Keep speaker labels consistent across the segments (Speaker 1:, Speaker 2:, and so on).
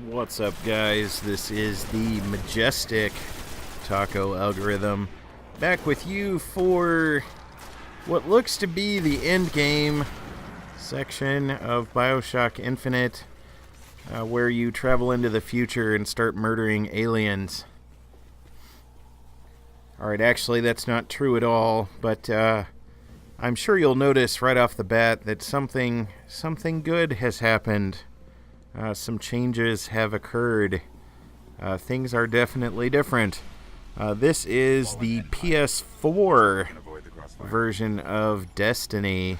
Speaker 1: What's up, guys? This is the Majestic Taco Algorithm, back with you for what looks to be the end game section of BioShock Infinite, where you travel into the future and start murdering aliens. Alright, actually that's not true at all, but I'm sure you'll notice right off the bat that something good has happened. Some changes have occurred. Things are definitely different. This is the PS4 version of Destiny.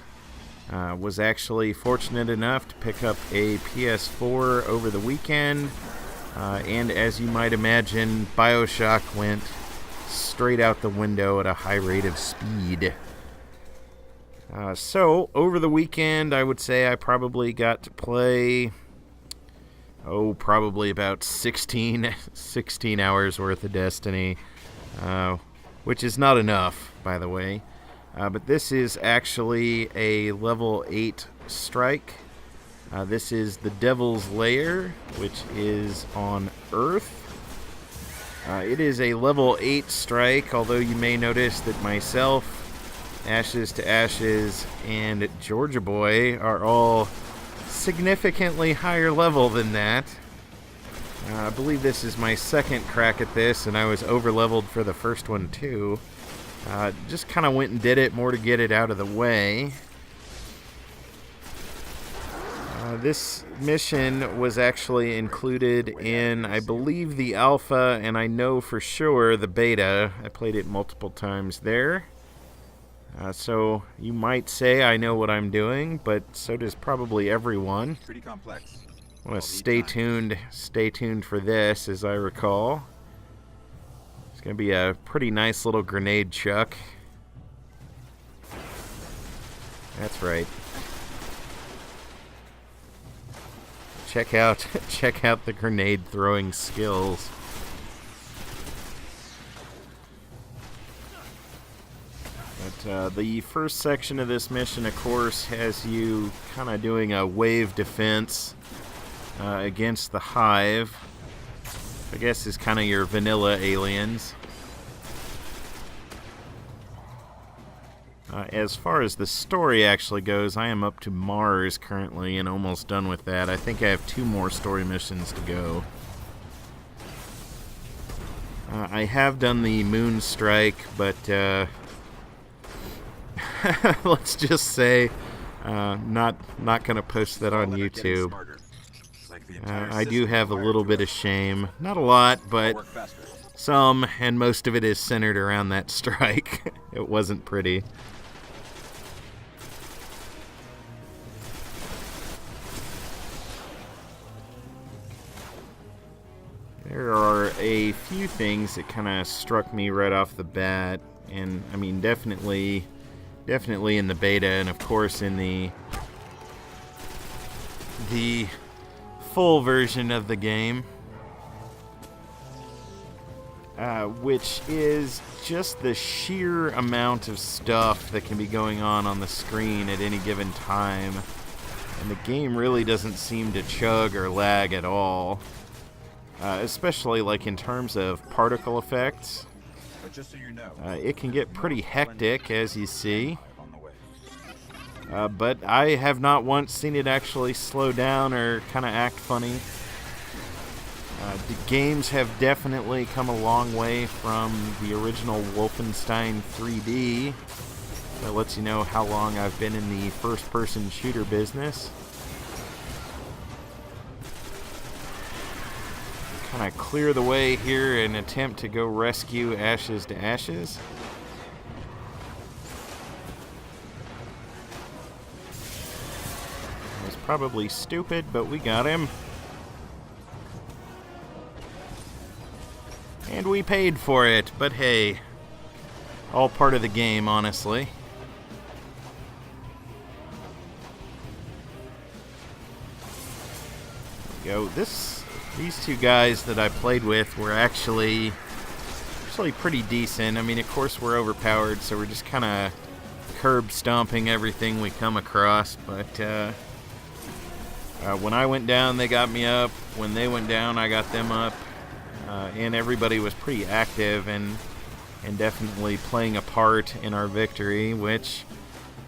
Speaker 1: Was actually fortunate enough to pick up a PS4 over the weekend. And as you might imagine, BioShock went straight out the window at a high rate of speed. So, over the weekend, I would say I probably got to play... probably about 16 hours worth of Destiny, which is not enough, by the way. But this is actually a level 8 strike. This is the Devil's Lair, which is on Earth. It is a level 8 strike, although you may notice that myself, Ashes to Ashes, and Georgia Boy are all significantly higher level than that. I believe this is my second crack at this, and I was over-leveled for the first one too. Just kind of went and did it more to get it out of the way. This mission was actually included in, I believe, the alpha, and I know for sure the beta. I played it multiple times there. So you might say I know what I'm doing, but so does probably everyone.
Speaker 2: Pretty complex.
Speaker 1: I want to stay tuned for this, as I recall. It's going to be a pretty nice little grenade chuck. That's right. Check out the grenade throwing skills. But the first section of this mission, of course, has you kind of doing a wave defense against the Hive. I guess is kind of your vanilla aliens. As far as the story actually goes, I am up to Mars currently and almost done with that. I think I have 2 more story missions to go. I have done the moon strike, but let's just say not gonna post that on YouTube. I do have a little bit of shame. Not a lot, but some, and most of it is centered around that strike. It wasn't pretty. There are a few things that kind of struck me right off the bat, and I mean definitely in the beta, and of course in the full version of the game, which is just the sheer amount of stuff that can be going on the screen at any given time, and the game really doesn't seem to chug or lag at all, especially like in terms of particle effects.
Speaker 2: But just so you know,
Speaker 1: it can get pretty hectic, as you see. But I have not once seen it actually slow down or kind of act funny. The games have definitely come a long way from the original Wolfenstein 3D. That lets you know how long I've been in the first-person shooter business. Kind of clear the way here and attempt to go rescue Ashes to Ashes. It was probably stupid, but we got him. And we paid for it, but hey, all part of the game, honestly. There we go. These 2 guys that I played with were actually pretty decent. I mean, of course, we're overpowered, so we're just kind of curb stomping everything we come across, but When I went down, they got me up. When they went down, I got them up. And everybody was pretty active and definitely playing a part in our victory, which,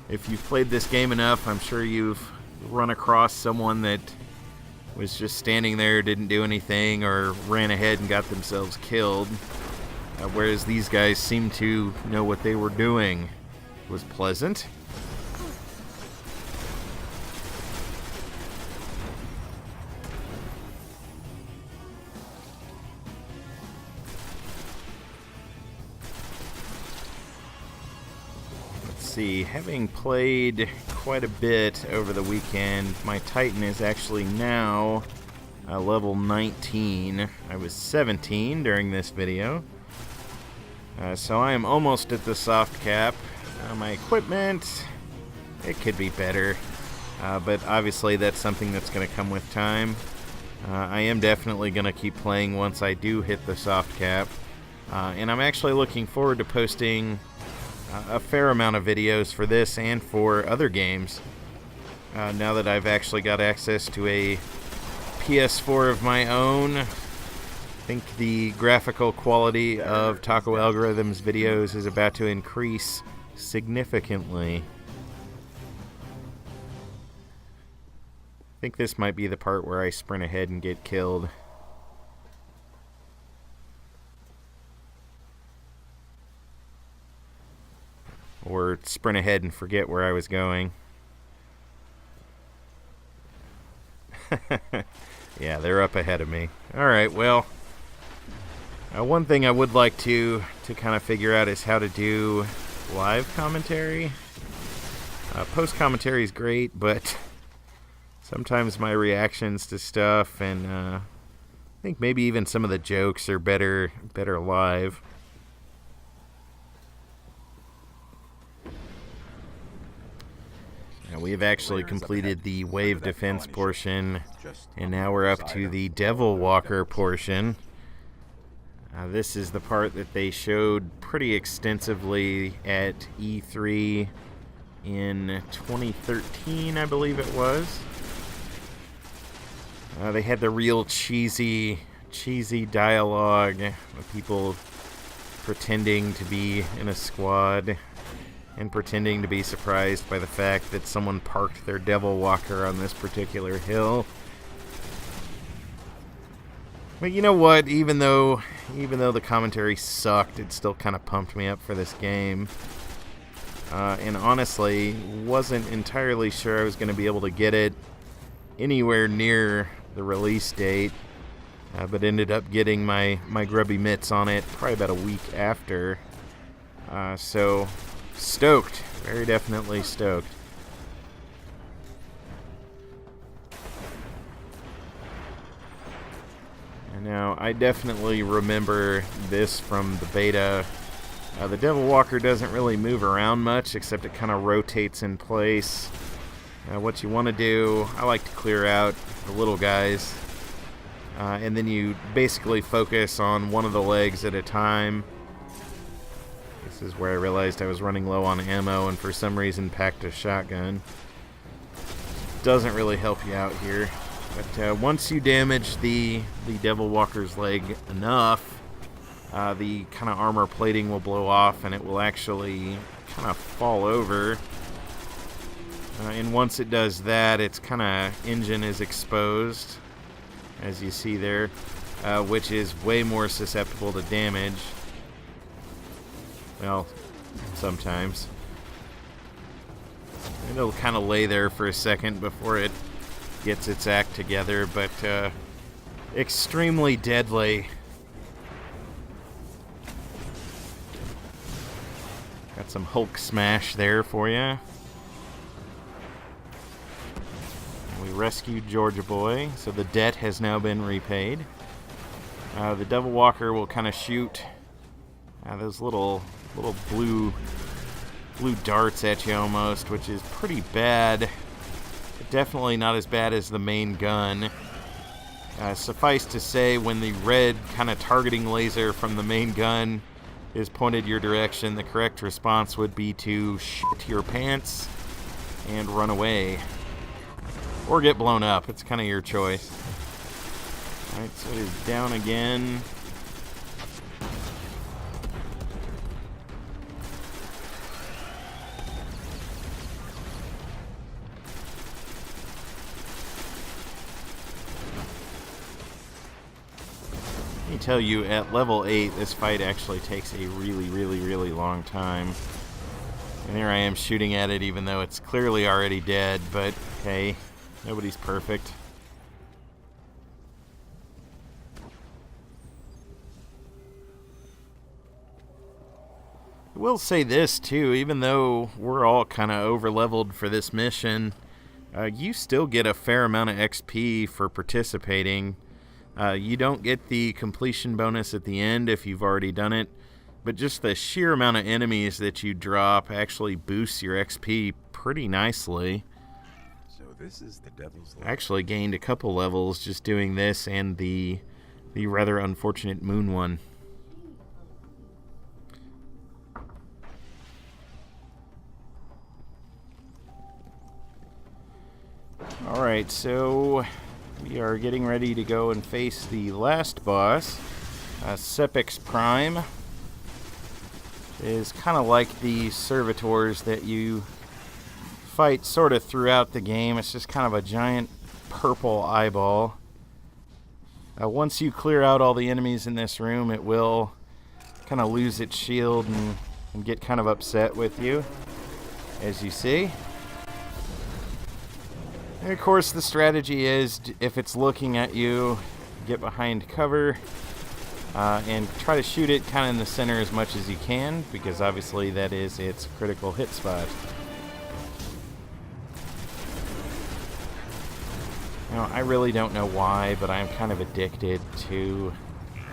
Speaker 1: if you've played this game enough, I'm sure you've run across someone that was just standing there, didn't do anything, or ran ahead and got themselves killed. Whereas these guys seemed to know what they were doing. It was pleasant. See, having played quite a bit over the weekend, my Titan is actually now level 19. I was 17 during this video. So I am almost at the soft cap. My equipment, it could be better. But obviously that's something that's going to come with time. I am definitely going to keep playing once I do hit the soft cap. And I'm actually looking forward to posting a fair amount of videos for this and for other games. Now that I've actually got access to a PS4 of my own, I think the graphical quality of Taco Algorithm's videos is about to increase significantly. I think this might be the part where I sprint ahead and get killed. Or sprint ahead and forget where I was going. Yeah, they're up ahead of me. Alright, well, one thing I would like to kind of figure out is how to do live commentary. Post commentary is great, but sometimes my reactions to stuff and I think maybe even some of the jokes are better live. We've actually completed the wave defense portion, and now we're up to the Devil Walker portion. This is the part that they showed pretty extensively at E3 in 2013, I believe it was. They had the real cheesy dialogue of people pretending to be in a squad and pretending to be surprised by the fact that someone parked their Devil Walker on this particular hill. But you know what? Even though the commentary sucked, it still kind of pumped me up for this game. And honestly, wasn't entirely sure I was going to be able to get it anywhere near the release date, but ended up getting my grubby mitts on it probably about a week after. So stoked, very definitely stoked. And now I definitely remember this from the beta. The Devil Walker doesn't really move around much, except it kind of rotates in place. What you want to do, I like to clear out the little guys, and then you basically focus on one of the legs at a time. This is where I realized I was running low on ammo and for some reason packed a shotgun. Doesn't really help you out here. But once you damage the Devil Walker's leg enough, the kind of armor plating will blow off and it will actually kind of fall over. And once it does that, its kind of engine is exposed, as you see there, which is way more susceptible to damage. Well, sometimes. It'll kind of lay there for a second before it gets its act together, but extremely deadly. Got some Hulk smash there for you. We rescued Georgia Boy, so the debt has now been repaid. The Devil Walker will kind of shoot those little blue darts at you almost, which is pretty bad. Definitely not as bad as the main gun. Suffice to say, when the red kind of targeting laser from the main gun is pointed your direction, the correct response would be to shit your pants and run away. or get blown up. It's kind of your choice. Alright, so it is down again. Let me tell you, at level 8, this fight actually takes a really long time. And here I am shooting at it even though it's clearly already dead, but hey, nobody's perfect. I will say this too, even though we're all kind of over-leveled for this mission, you still get a fair amount of XP for participating. You don't get the completion bonus at the end if you've already done it, but just the sheer amount of enemies that you drop actually boosts your XP pretty nicely.
Speaker 2: So this is the Devil's
Speaker 1: I
Speaker 2: Lair.
Speaker 1: actually gained a couple levels just doing this and the rather unfortunate moon one. Alright, so we are getting ready to go and face the last boss, Sepix Prime. It is kind of like the servitors that you fight sort of throughout the game. It's just kind of a giant purple eyeball. Once you clear out all the enemies in this room, it will kind of lose its shield and get kind of upset with you, as you see. And of course, the strategy is, if it's looking at you, get behind cover and try to shoot it kind of in the center as much as you can, because obviously that is its critical hit spot. Now, I really don't know why, but I'm kind of addicted to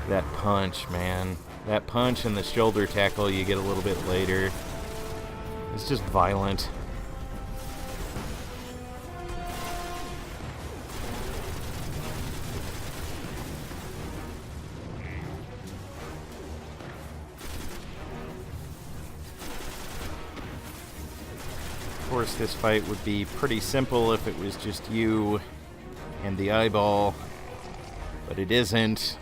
Speaker 1: that punch, man. That punch and the shoulder tackle you get a little bit later. It's just violent. Of course, this fight would be pretty simple if it was just you and the eyeball, but it isn't.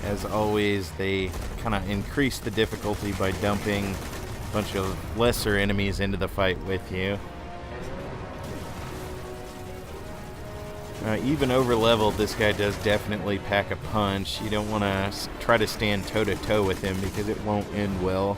Speaker 1: As always, they kind of increase the difficulty by dumping a bunch of lesser enemies into the fight with you. Even over-leveled, this guy does definitely pack a punch. You don't want to try to stand toe-to-toe with him because it won't end well.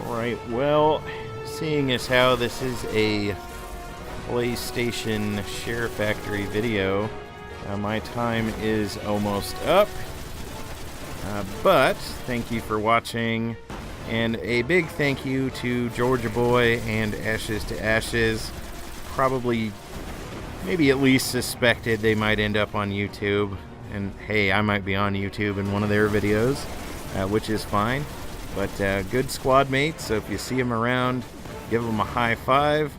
Speaker 1: Alright, well, seeing as how this is a PlayStation Share Factory video, my time is almost up. But thank you for watching, and a big thank you to Georgia Boy and Ashes to Ashes. Probably, maybe at least suspected they might end up on YouTube, and hey, I might be on YouTube in one of their videos, which is fine. But good squad mates, so if you see them around, give them a high five.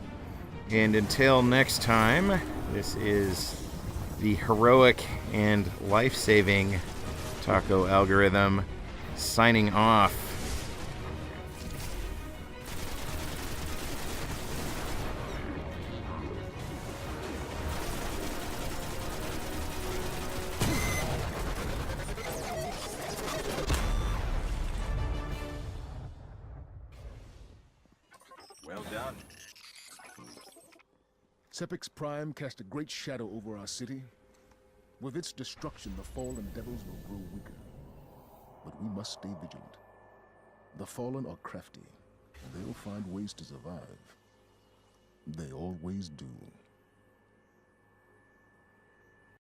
Speaker 1: And until next time, this is the heroic and life-saving Taco Algorithm signing off.
Speaker 2: Well done.
Speaker 3: Sepix Prime cast a great shadow over our city. With its destruction, the fallen devils will grow weaker. But we must stay vigilant. The fallen are crafty, and they'll find ways to survive. They always do.